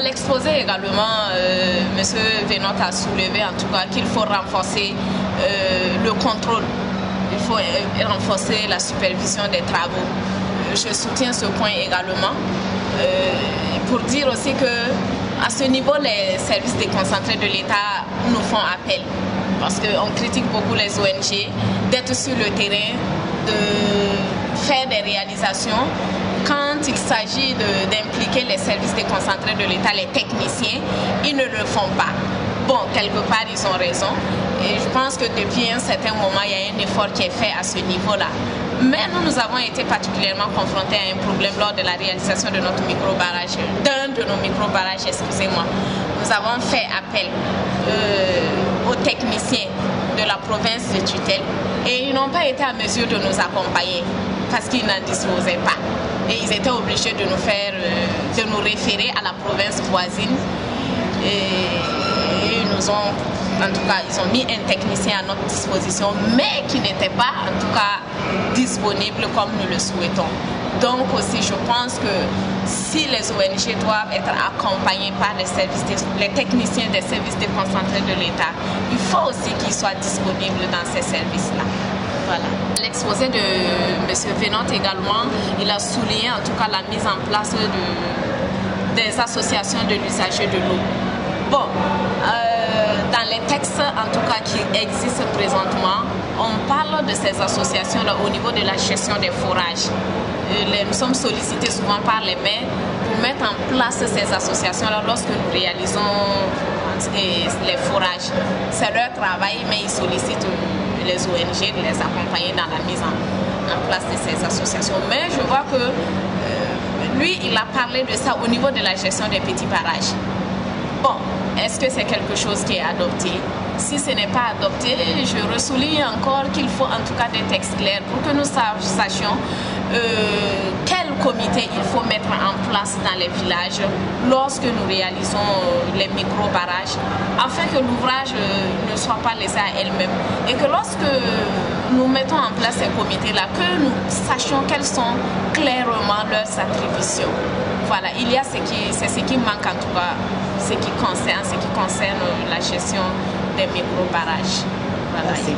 L'exposé également, M. Venot a soulevé en tout cas qu'il faut renforcer le contrôle, il faut renforcer la supervision des travaux. Je soutiens ce point également pour dire aussi que à ce niveau, les services déconcentrés de l'État nous font appel parce qu'on critique beaucoup les ONG d'être sur le terrain, de faire des réalisations. Quand il s'agit d'impliquer les services déconcentrés de l'État, les techniciens, ils ne le font pas. Bon, quelque part, ils ont raison. Et je pense que depuis un certain moment, il y a un effort qui est fait à ce niveau-là. Mais nous avons été particulièrement confrontés à un problème lors de la réalisation de notre micro-barrage, d'un de nos micro-barrages, excusez-moi. Nous avons fait appel aux techniciens de la province de tutelle et ils n'ont pas été à mesure de nous accompagner parce qu'ils n'en disposaient pas. Et ils étaient obligés de nous référer à la province voisine. Et ils nous ont, en tout cas, ils ont mis un technicien à notre disposition, mais qui n'était pas, en tout cas, disponible comme nous le souhaitons. Donc aussi, je pense que si les ONG doivent être accompagnés par les techniciens des services déconcentrés de l'État, il faut aussi qu'ils soient disponibles dans ces services-là. Voilà. L'exposé de M. Venot également, il a souligné en tout cas la mise en place des associations de l'usager de l'eau. Bon, dans les textes en tout cas qui existent présentement, on parle de ces associations-là au niveau de la gestion des forages. Nous sommes sollicités souvent par les maires pour mettre en place ces associations-là lorsque nous réalisons les forages. C'est leur travail, mais ils sollicitent les ONG de les accompagner dans la mise en place de ces associations. Mais je vois que lui, il a parlé de ça au niveau de la gestion des petits barrages. Bon, est-ce que c'est quelque chose qui est adopté? Si ce n'est pas adopté, je ressouligne encore qu'il faut en tout cas des textes clairs pour que nous sachions quel comité il faut mettre en place dans les villages lorsque nous réalisons les micro-barrages, afin que l'ouvrage ne soit pas laissé à elle-même et que lorsque nous mettons en place ces comités-là, que nous sachions quelles sont clairement leurs attributions. Voilà, c'est ce qui manque en tout cas, ce qui concerne la gestion des micro-barrages. Voilà. Merci.